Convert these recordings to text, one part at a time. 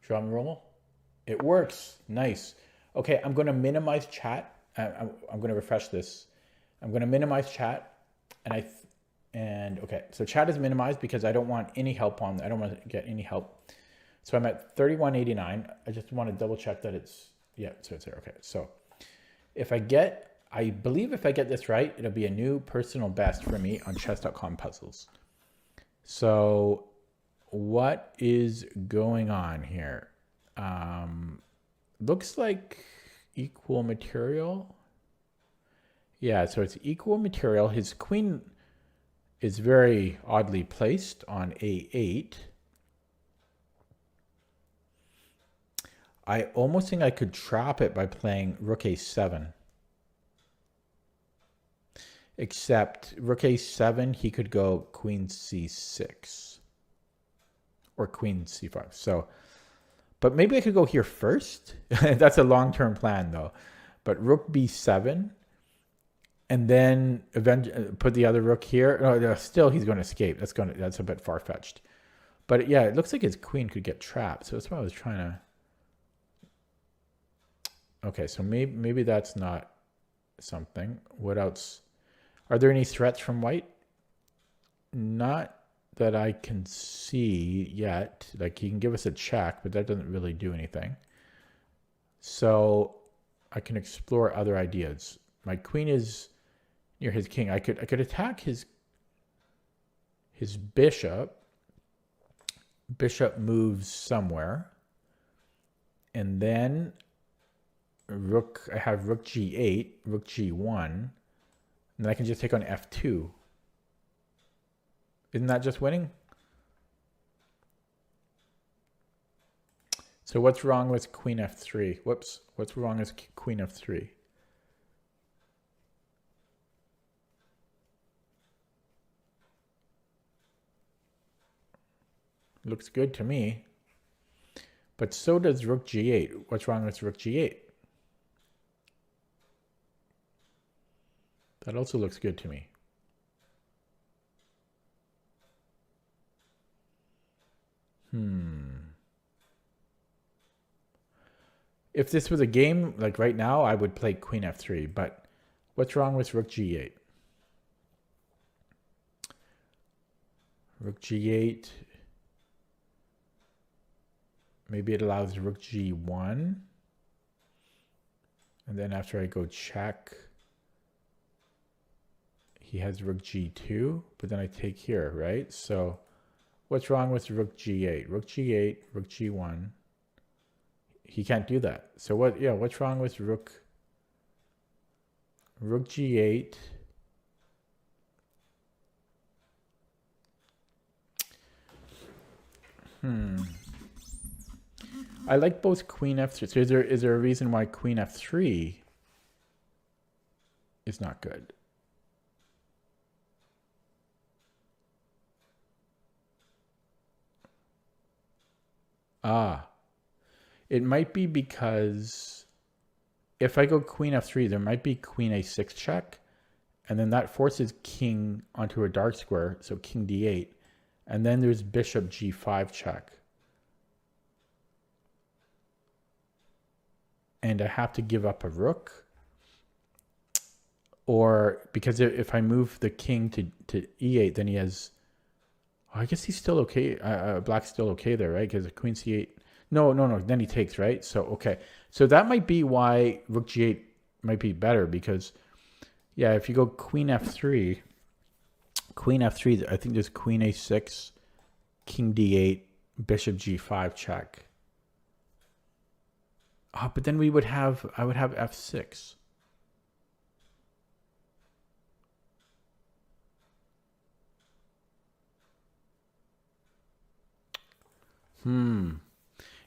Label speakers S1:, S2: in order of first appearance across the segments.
S1: Drum roll. It works. Nice. Okay, I'm going to minimize chat. I'm going to refresh this. I'm going to minimize chat, and okay. So chat is minimized because I don't want any help on. I don't want to get any help. So I'm at 3189. I just want to double check that it's So it's there. Okay. So I believe if I get this right, it'll be a new personal best for me on chess.com puzzles. So what is going on here? Looks like equal material. Yeah, so it's equal material. His queen is very oddly placed on A8. I almost think I could trap it by playing rook A7. Except rook A7, he could go queen C6 or queen C5. So, but maybe I could go here first. That's a long-term plan though. But rook B7, and then eventually put the other rook here. No, still he's going to escape. That's a bit far-fetched. But yeah, it looks like his queen could get trapped. So that's why I was trying to. Okay, so maybe that's not something. What else? Are there any threats from white? Not that I can see yet. Like he can give us a check, but that doesn't really do anything. So I can explore other ideas. My queen is near his king. I could attack his bishop. Bishop moves somewhere. And then I have rook G8, rook G1. And then I can just take on F2. Isn't that just winning? So what's wrong with queen F3? Whoops. What's wrong with queen F3? Looks good to me. But so does rook G8. What's wrong with rook G8? That also looks good to me. If this was a game, like right now, I would play queen F3, but what's wrong with rook G8? Rook G8. Maybe it allows rook G1. And then after I go check, he has rook G2, but then I take here, right? So what's wrong with rook G8? Rook G8, rook G1. He can't do that. So what's wrong with rook G8? I like both queen F3. So is there a reason why queen F3 is not good? It might be because if I go queen F3, there might be queen A6 check, and then that forces king onto a dark square, so king D8, and then there's bishop G5 check. And I have to give up a rook, or because if I move the king to E8, then he has. Oh, I guess he's still okay. Black's still okay there, right? Because queen C8. No. Then he takes, right? So okay. So that might be why rook G8 might be better because, yeah, if you go queen F3, I think there's queen A6, king D8, bishop G5 check. But then I would have F6.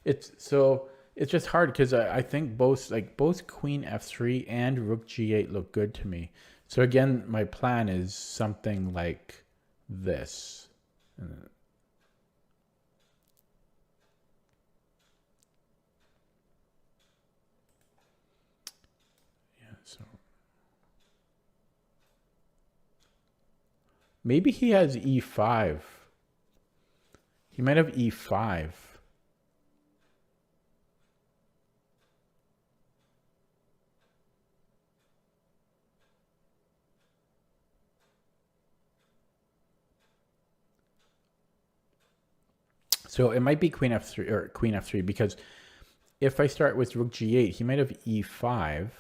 S1: It's just hard because I think both queen F3 and rook G8 look good to me. So again, my plan is something like this. So maybe he has E5. He might have E5. So it might be queen f3 or queen f3 because if I start with rook g8, he might have e5.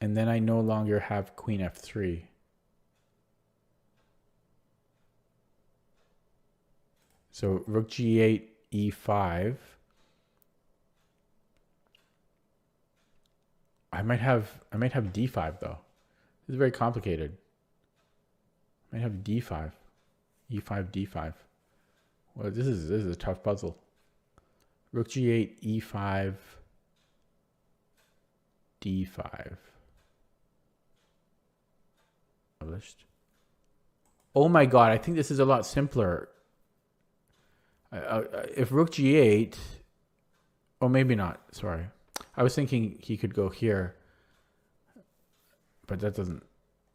S1: And then I no longer have queen f3. So rook g8, e5. I might have d5 though. This is very complicated. I might have d5, e5, d5. Well, this is a tough puzzle. Rook g8, e5, d5. Published. Oh my god, I think this is a lot simpler. If rook g8, oh maybe not. Sorry, I was thinking he could go here, but that doesn't.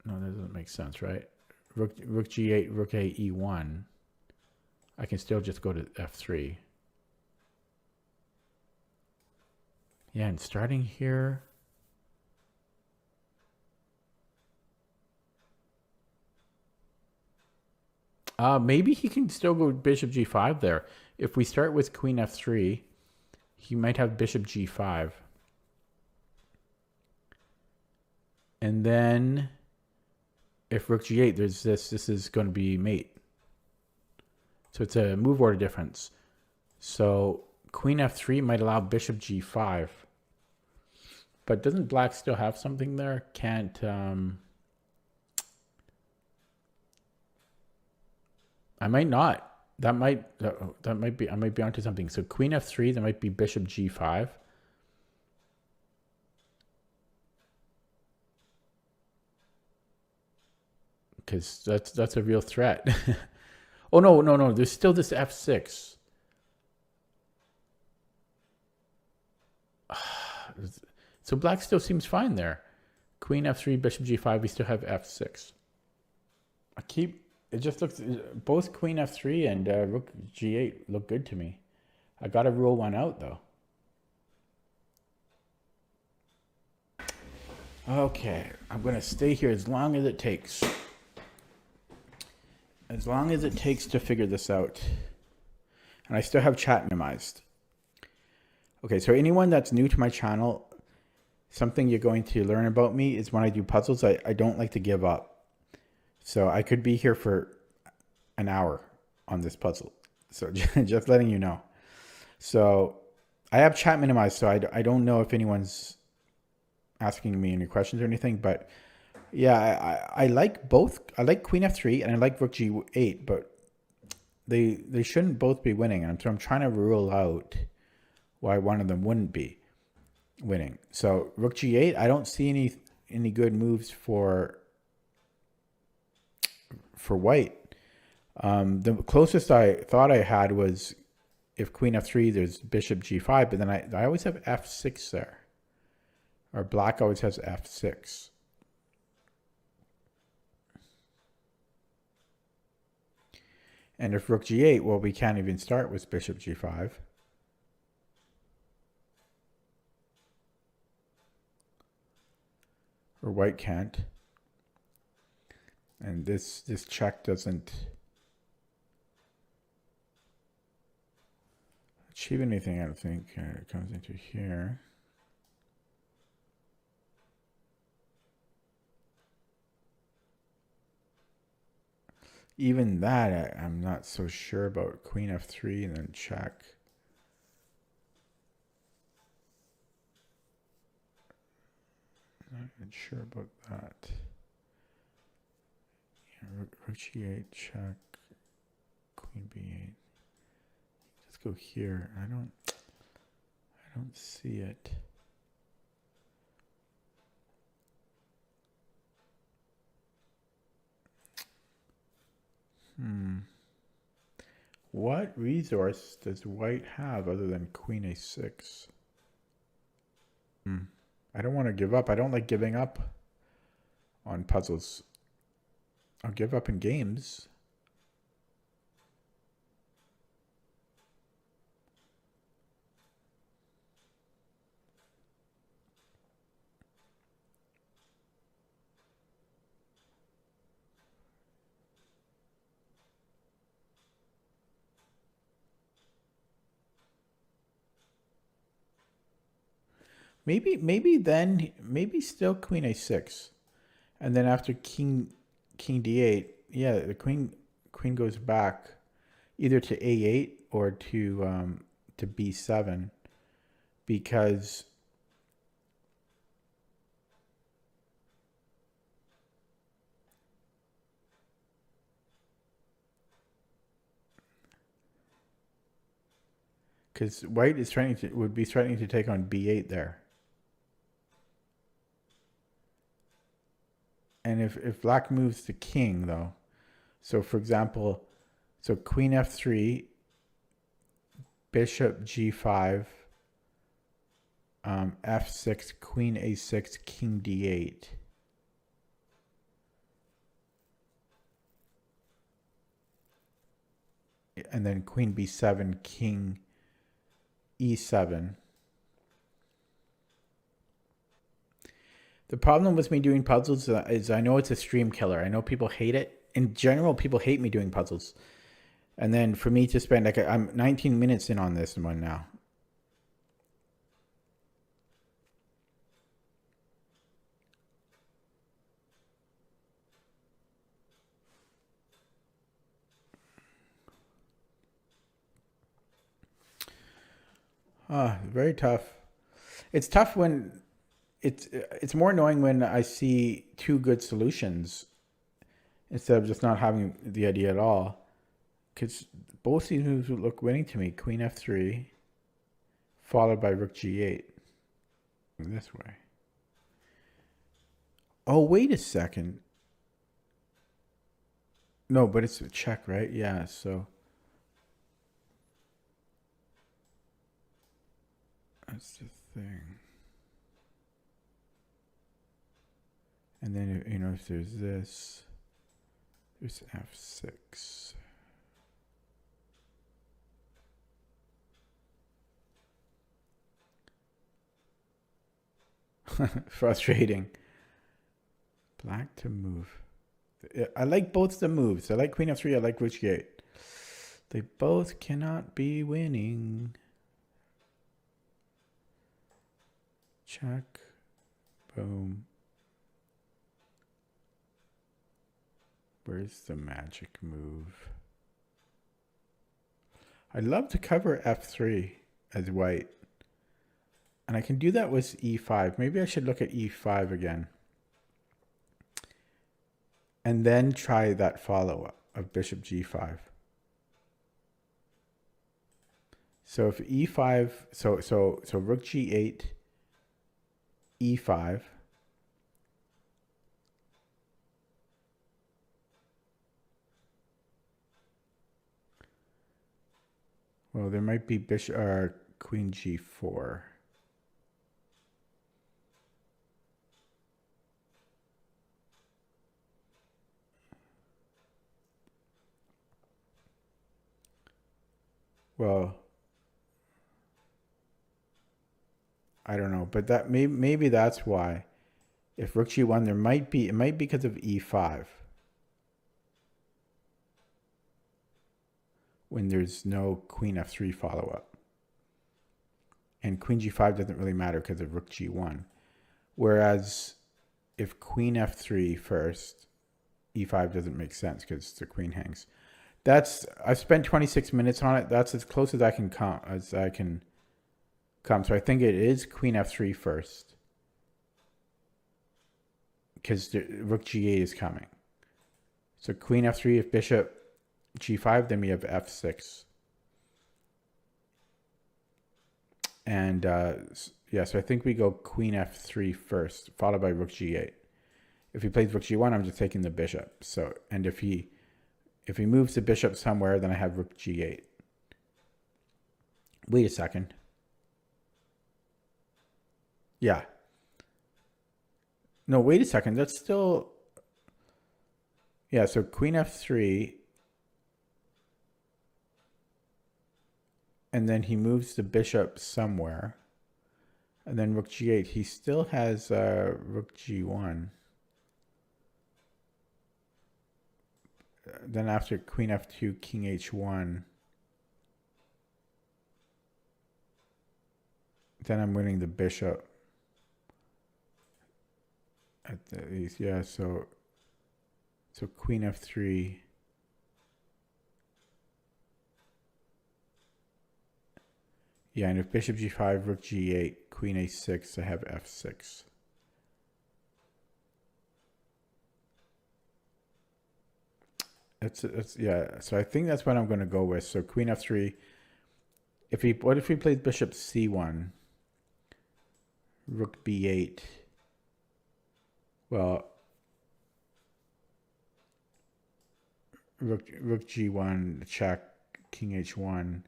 S1: No, that doesn't make sense, right? Rook g8, rook a e1. I can still just go to f3. Yeah, and starting here. Maybe he can still go bishop g5 there. If we start with queen f3, he might have bishop g5. And then if rook g8, there's this is going to be mate. So it's a move order difference. So queen f3 might allow bishop g5. But doesn't black still have something there? Can't... I might not. That might be, I might be onto something. So queen f3, there might be bishop g5. Because that's a real threat. Oh no, there's still this f6. So black still seems fine there. Queen f3, bishop g5, we still have f6. It just looks, both queen f3 and rook g8 look good to me. I gotta rule one out though. Okay, I'm gonna stay here as long as it takes. As long as it takes to figure this out. And I still have chat minimized. Okay, so anyone that's new to my channel, something you're going to learn about me is when I do puzzles, I don't like to give up. So I could be here for an hour on this puzzle. So just letting you know. So I have chat minimized, so I don't know if anyone's asking me any questions or anything. But yeah, I like both. I like queen f3 and I like rook g8, but they shouldn't both be winning. And so I'm trying to rule out why one of them wouldn't be winning. So rook g8, I don't see any good moves for white. The closest I thought I had was if queen f3, there's bishop g5, but then I always have f6 there. Or black always has f6. And if rook g8, well, we can't even start with bishop g5. Or white can't. And this check doesn't achieve anything, I don't think. It comes into here. Even that, I'm not so sure about. Queen f3 and then check. Not even sure about that. Yeah, rook g8, check. Queen b8. Let's go here. I don't see it. What resource does white have other than queen a6? I don't want to give up. I don't like giving up on puzzles. I'll give up in games. maybe still queen a6. And then after king d8, yeah, the queen goes back either to a8 or to b7 because white is would be threatening to take on b8 there. And if black moves the king though, so for example, so queen f3, bishop g5, f6, queen a6, king d8. And then queen b7, king e7. The problem with me doing puzzles is I know it's a stream killer. I know people hate it. In general, people hate me doing puzzles. And then for me to spend, like, I'm 19 minutes in on this one now. Very tough. It's tough when it's more annoying when I see two good solutions instead of just not having the idea at all. Because both these moves would look winning to me. Queen f3, followed by rook g8. This way. Oh, wait a second. No, but it's a check, right? Yeah, so that's the thing. And then, you know, if there's this, there's f6. Frustrating. Black to move. I like both the moves. I like queen f3. I like rook g8. They both cannot be winning. Check. Boom. Where's the magic move? I'd love to cover f3 as white. And I can do that with e5. Maybe I should look at e5 again. And then try that follow-up of bishop g5. So if e5, so rook g8, e5. Well, there might be bishop or queen g4. Well, I don't know, but that maybe that's why. If rook g1, it might be because of e5. When there's no queen f3 follow-up. And queen g5 doesn't really matter because of rook g1. Whereas if queen f3 first, e5 doesn't make sense because the queen hangs. I've spent 26 minutes on it. That's as close as I can come. So I think it is queen f3 first. Because rook g8 is coming. So queen f3, if bishop g5, then we have f6. And yeah, so I think we go queen f3 first, followed by rook g8. If he plays rook g1, I'm just taking the bishop. So, and if he moves the bishop somewhere, then I have rook g8. Wait a second. Yeah. No, wait a second. That's still... Yeah, so queen f3. And then he moves the bishop somewhere. And then rook g8. He still has rook g1. Then after queen f2, king h1. Then I'm winning the bishop. At least, yeah. So queen f3. Yeah, and if bishop g5, rook g8, queen a6, I have f6. That's yeah. So I think that's what I'm going to go with. So queen f3. What if he plays bishop c1, rook b8? Well, rook g1, check, king h1.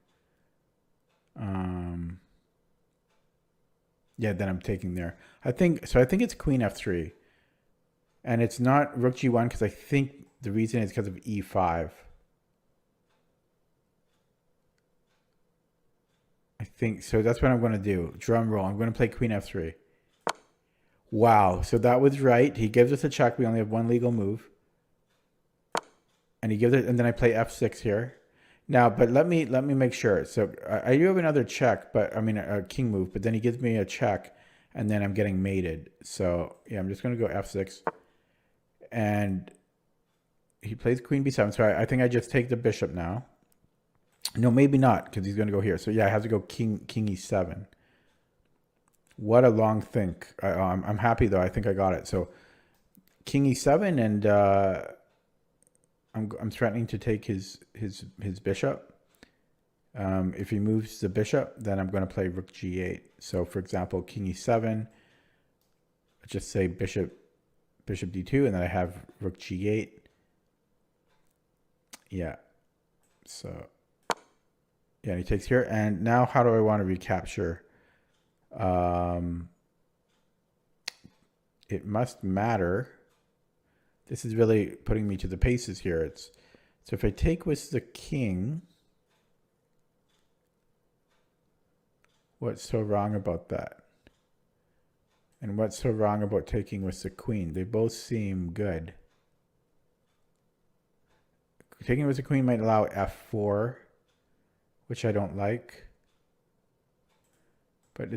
S1: Yeah, then I'm taking there. I think it's queen f3, and it's not rook g1 because I think the reason is because of e5. I think so. That's what I'm going to do. Drum roll. I'm going to play queen f3. Wow. So that was right. He gives us a check. We only have one legal move, and he gives it, and then I play f6 here. Now, but let me make sure. So I do have another check, but I mean a king move. But then he gives me a check, and then I'm getting mated. So yeah, I'm just going to go f6, and he plays queen b7. So I think I just take the bishop now. No, maybe not, because he's going to go here. So yeah, I have to go king e7. What a long think. I'm happy though. I think I got it. So king e7, and I'm threatening to take his bishop. If he moves the bishop, then I'm going to play rook g8. So for example, king e7. Just say bishop d2, and then I have rook g8. Yeah. So yeah, he takes here. And now how do I want to recapture? It must matter. This is really putting me to the paces here. So if I take with the king, what's so wrong about that? And what's so wrong about taking with the queen? They both seem good. Taking with the queen might allow f4, which I don't like. But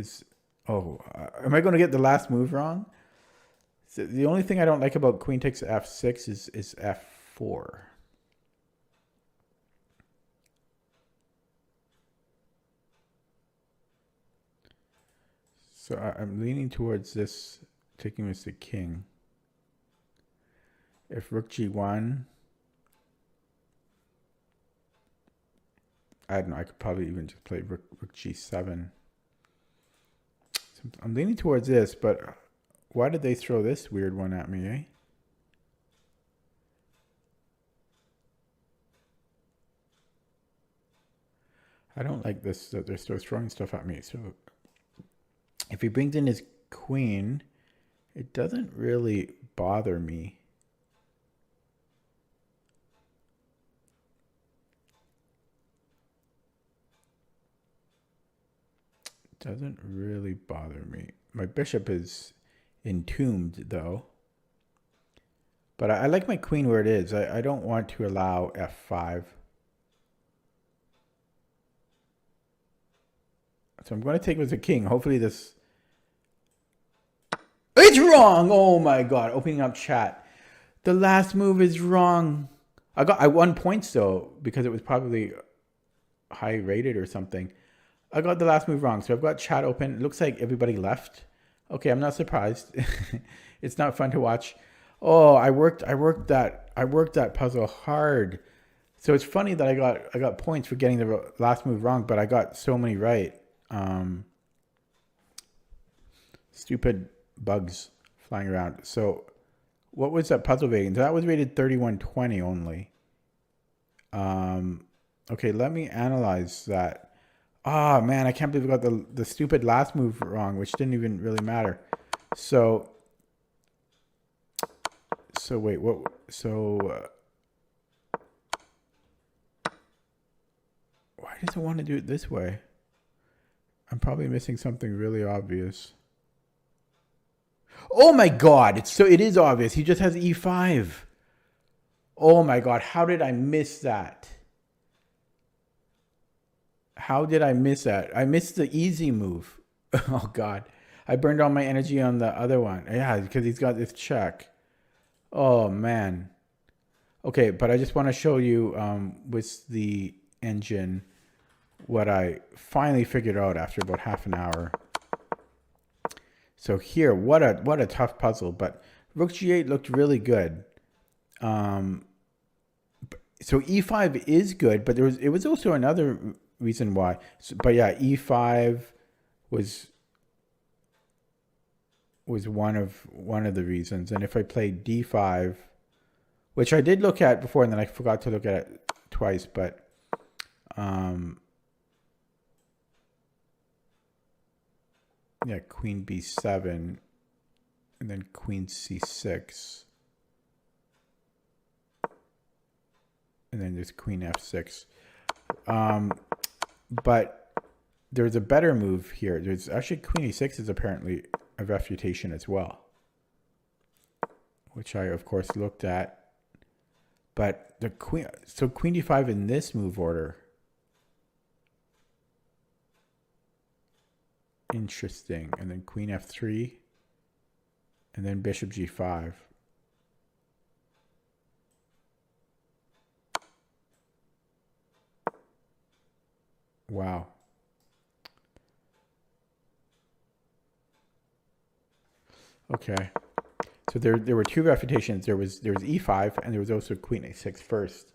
S1: am I going to get the last move wrong? So the only thing I don't like about queen takes f6 is f4. So I'm leaning towards this, taking with the king. If rook g1, I don't know, I could probably even just play rook g7. So I'm leaning towards this, but why did they throw this weird one at me, eh? I don't like this, that they're still throwing stuff at me. So if he brings in his queen, it doesn't really bother me. It doesn't really bother me. My bishop is entombed, though. But I like my queen where it is. I don't want to allow f5. So I'm going to take with the king. Hopefully this... It's wrong! Oh my god. Opening up chat. The last move is wrong. I won points though, because it was probably high rated or something. I got the last move wrong. So I've got chat open. It looks like everybody left. Okay, I'm not surprised. It's not fun to watch. Oh, I worked that puzzle hard. So it's funny that I got points for getting the last move wrong, but I got so many right. Stupid bugs flying around. So what was that puzzle rating? That was rated 3120 only. Okay, let me analyze that. Oh man, I can't believe I got the stupid last move wrong, which didn't even really matter. So wait, what? So why does it want to do it this way? I'm probably missing something really obvious. Oh my god, it is obvious. He just has e5. Oh my god, how did I miss that? How did I miss that? I missed the easy move. Oh god. I burned all my energy on the other one. Yeah, because he's got this check. Oh, man. Okay, but I just want to show you with the engine what I finally figured out after about half an hour. So here, what a tough puzzle, but Rook G8 looked really good. So E5 is good, but it was also another reason why. So, but yeah, E5 was one of the reasons. And if I played D5, which I did look at before, and then I forgot to look at it twice, but yeah, Queen B7, and then Queen C6, and then there's Queen F6. But there's a better move here. There's actually Queen E6 is apparently a refutation as well, which I of course looked at. But the Queen, so Queen D5 in this move order. Interesting. And then Queen F3. And then Bishop G5. Wow. Okay. So there were two refutations. There was E5 and there was also Queen A6 first.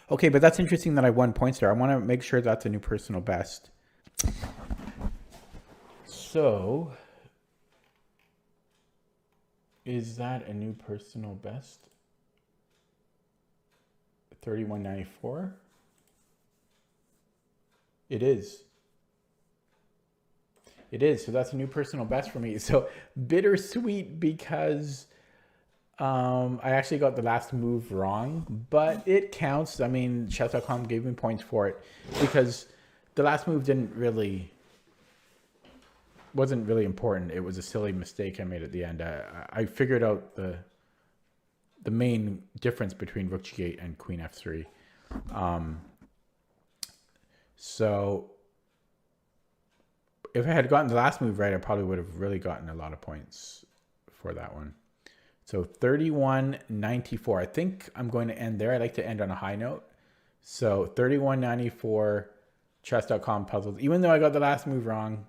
S1: Okay, but that's interesting that I won points there. I want to make sure that's a new personal best. So, is that a new personal best? 31.94? It is. It is. So that's a new personal best for me. So bittersweet because I actually got the last move wrong, but it counts. I mean, chess.com gave me points for it because the last move wasn't really important. It was a silly mistake I made at the end. I figured out the main difference between Rook G8 and Queen F3. So if I had gotten the last move right, I probably would have really gotten a lot of points for that one. So 31.94. I think I'm going to end there. I like to end on a high note. So 31.94 chess.com puzzles. Even though I got the last move wrong,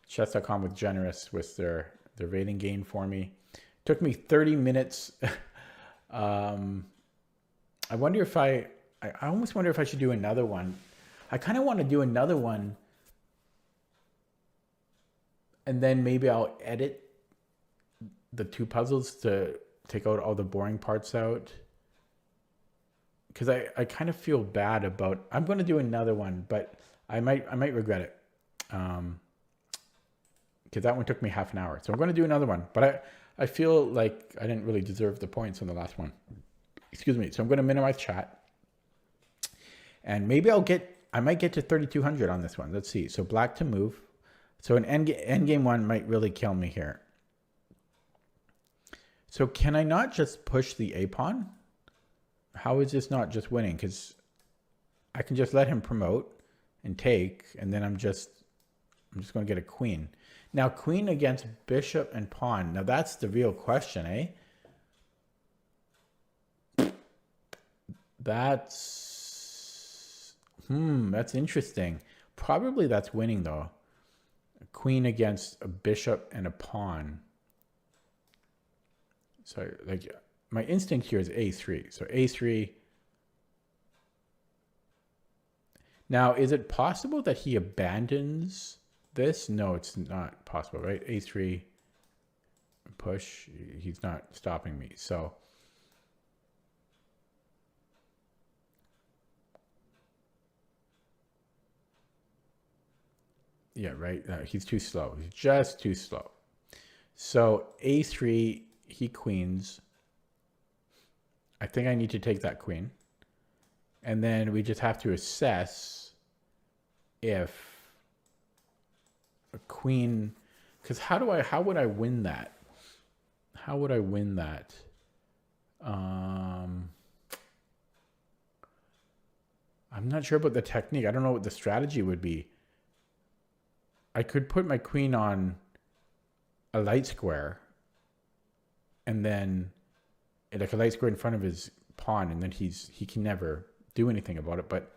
S1: chess.com was generous with their rating gain for me. It took me 30 minutes. I wonder if I almost wonder if I should do another one. I kind of want to do another one. And then maybe I'll edit the two puzzles to take out all the boring parts out. Because I kind of feel bad about... I'm going to do another one, but I might regret it. Because that one took me half an hour. So I'm going to do another one. But I feel like I didn't really deserve the points on the last one. Excuse me. So I'm going to minimize chat. And maybe I might get to 3,200 on this one. Let's see. So black to move. So an endgame one might really kill me here. So can I not just push the A pawn? How is this not just winning? Because I can just let him promote and take, and then I'm just going to get a queen. Now, queen against bishop and pawn. Now, that's the real question, eh? That's interesting. Probably that's winning, though. A queen against a bishop and a pawn. So, like, my instinct here is A3. So, A3. Now, is it possible that he abandons this? No, it's not possible, right? A3 push. He's not stopping me. So, yeah, right. He's too slow. He's just too slow. So, A3, he queens. I think I need to take that queen. And then we just have to assess if a queen, because how would I win that? How would I win that? I'm not sure about the technique. I don't know what the strategy would be. I could put my queen on a light square, and then like a light square in front of his pawn, and then he can never do anything about it. But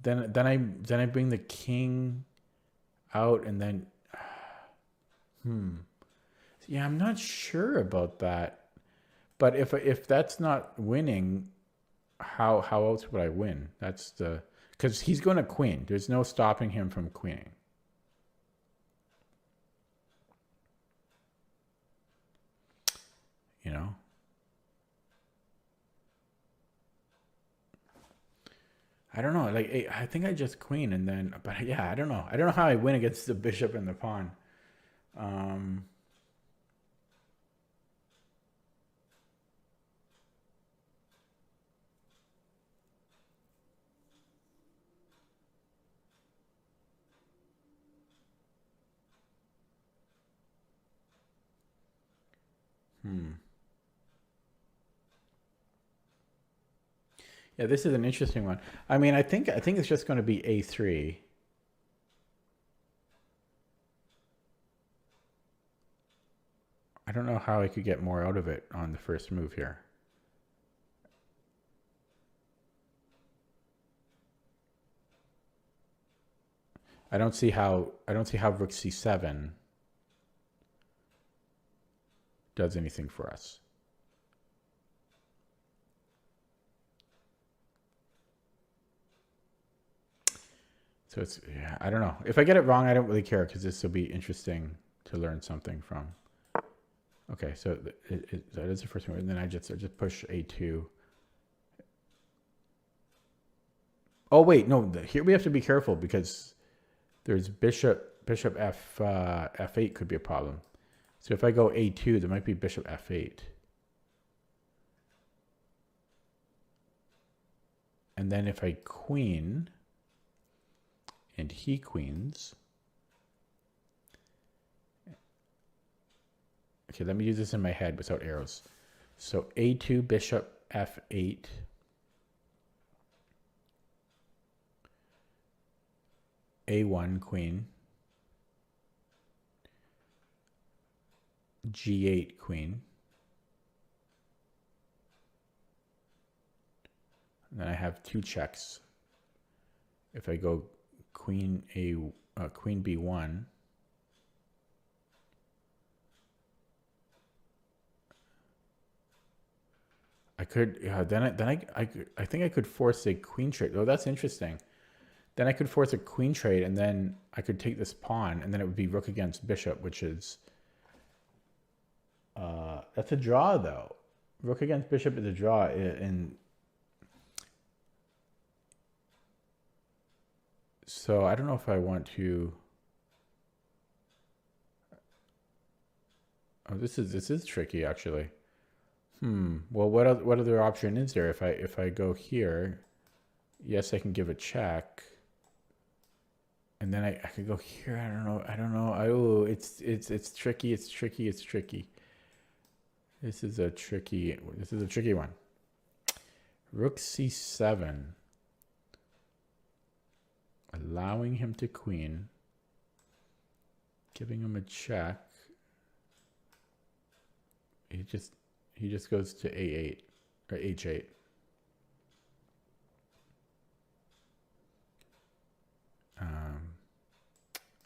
S1: then I bring the king out, and then yeah, I'm not sure about that. But if that's not winning, how else would I win? That's the, because he's going to queen. There's no stopping him from queening. You know? I don't know. Like, I think I just queen, and then, but yeah, I don't know. I don't know how I win against the bishop and the pawn. Um, Yeah, this is an interesting one. I mean, I think it's just going to be a3. I don't know how I could get more out of it on the first move here. I don't see how rook c7 does anything for us. So it's, yeah, I don't know. If I get it wrong, I don't really care, because this will be interesting to learn something from. Okay, so that is the first move, and then I just push a2. Oh wait, no. Here we have to be careful, because there's bishop f8 could be a problem. So if I go a2, there might be bishop f8. And then if I queen, and he queens. Okay, let me use this in my head without arrows. So a2, bishop f8. a1, queen. g8, queen. And then I have two checks. If I go queen b1, I could, then I think I could force a queen trade. Oh, that's interesting. Then I could force a queen trade, and then I could take this pawn, and then it would be rook against bishop, which is that's a draw though. Rook against bishop is a draw, and so I don't know if I want to. Oh, this is tricky actually. Well, what other option is there? If I go here, yes, I can give a check, and then I could go here. I don't know. Oh, it's tricky. It's tricky. This is a tricky one. Rook c7, allowing him to queen, giving him a check. He just goes to a8 or h8.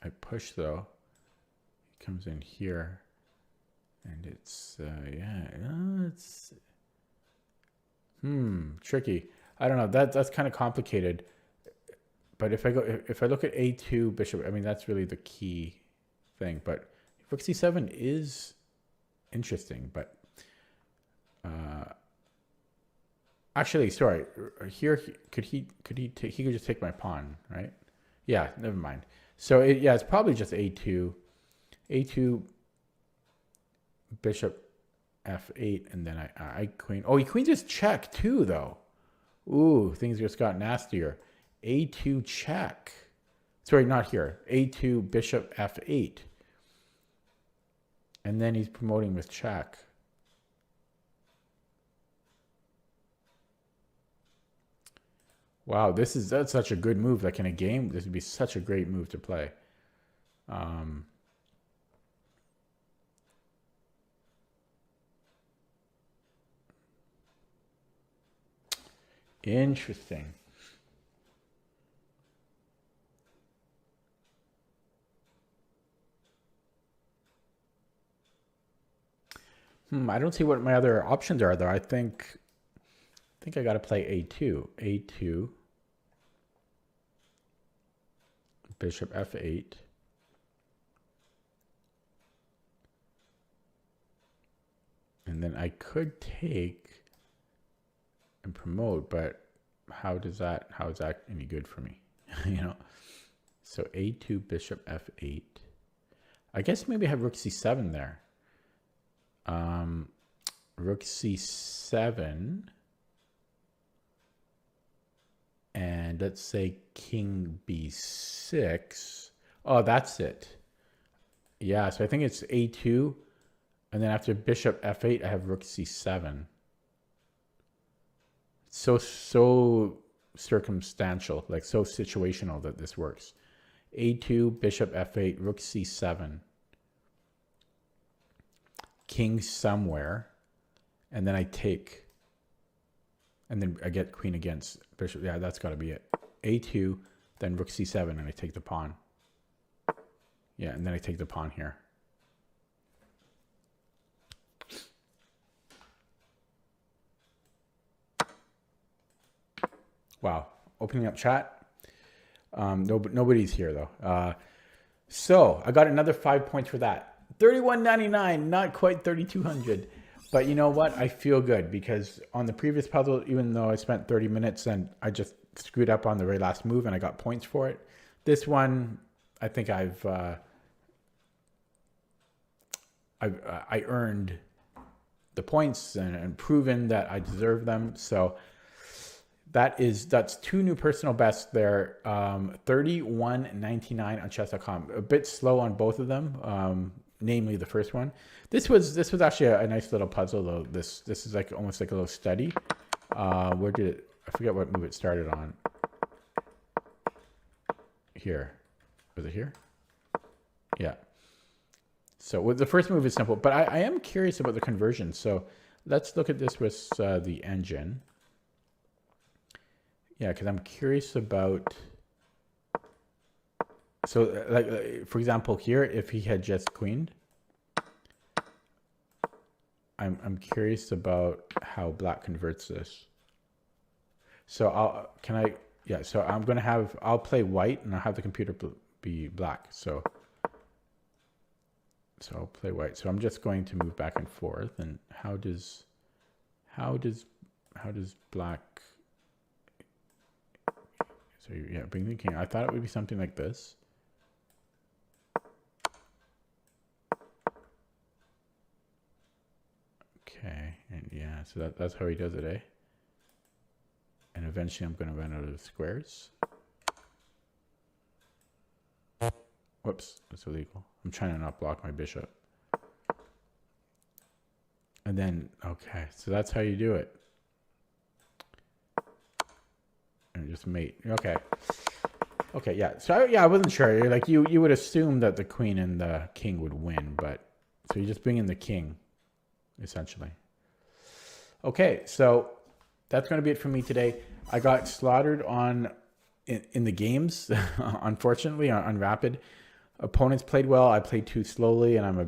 S1: I push though. He comes in here, and it's it's tricky. I don't know. That's kind of complicated. But if I look at a2 bishop, I mean that's really the key thing. But rook c7 is interesting, but actually, sorry. Here, he could just take my pawn, right? Yeah, never mind. So it's probably just a2, bishop f8, and then I queen. Oh, he queens his check too, though. Ooh, things just got nastier. a2 check. Sorry, not here. a2 bishop f8, and then he's promoting with check. Wow, that's such a good move. Like in a game, this would be such a great move to play. Interesting. I don't see what my other options are though. I think I got to play a2. a2, bishop f8. And then I could take and promote, but how is that any good for me? You know? So a2, bishop f8. I guess maybe I have rook c7 there. Rook c7. And let's say king b6. Oh, that's it. Yeah, so I think it's a2. And then after bishop f8, I have rook c7. So circumstantial, like so situational that this works. a2, bishop f8, rook c7. King somewhere. And then I take. And then I get queen against bishop. Yeah, that's got to be it. a2, then rook c7, and I take the pawn. Yeah, and then I take the pawn here. Wow. Opening up chat. Nobody's here, though. So I got another 5 points for that. 31.99, not quite 3,200. But you know what? I feel good because on the previous puzzle, even though I spent 30 minutes and I just screwed up on the very last move and I got points for it, this one, I think I earned the points and proven that I deserve them. So that's two new personal bests there. 31.99 on chess.com. A bit slow on both of them. Namely the first one. This was actually a nice little puzzle though. This is like almost like a little study. Where did it? I forget what move it started on. Here, was it here? Yeah. So the first move is simple, but I am curious about the conversion. So let's look at this with the engine. Yeah, because I'm curious about. So, like for example, here, if he had just queened, I'm curious about how black converts this. So so I'm gonna I'll play white and I'll have the computer be black. So I'll play white. So I'm just going to move back and forth. And how does black? So yeah, bring the king. I thought it would be something like this. Okay, and yeah, so that's how he does it, eh? And eventually I'm going to run out of squares. Whoops, that's illegal. I'm trying to not block my bishop. And then, okay, so that's how you do it. And just mate. Okay. Okay, yeah. So I wasn't sure. Like you would assume that the queen and the king would win, but so you just bring in the king. Essentially. Okay, so that's going to be it for me today. I got slaughtered in the games, unfortunately, on Rapid. Opponents played well. I played too slowly, and I'm a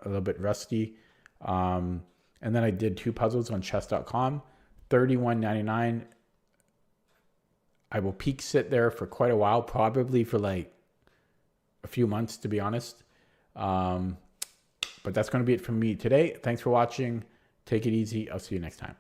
S1: little bit rusty. And then I did 2 puzzles on chess.com, $31.99. I will peak sit there for quite a while, probably for like a few months, to be honest. But that's going to be it from me today. Thanks for watching. Take it easy. I'll see you next time.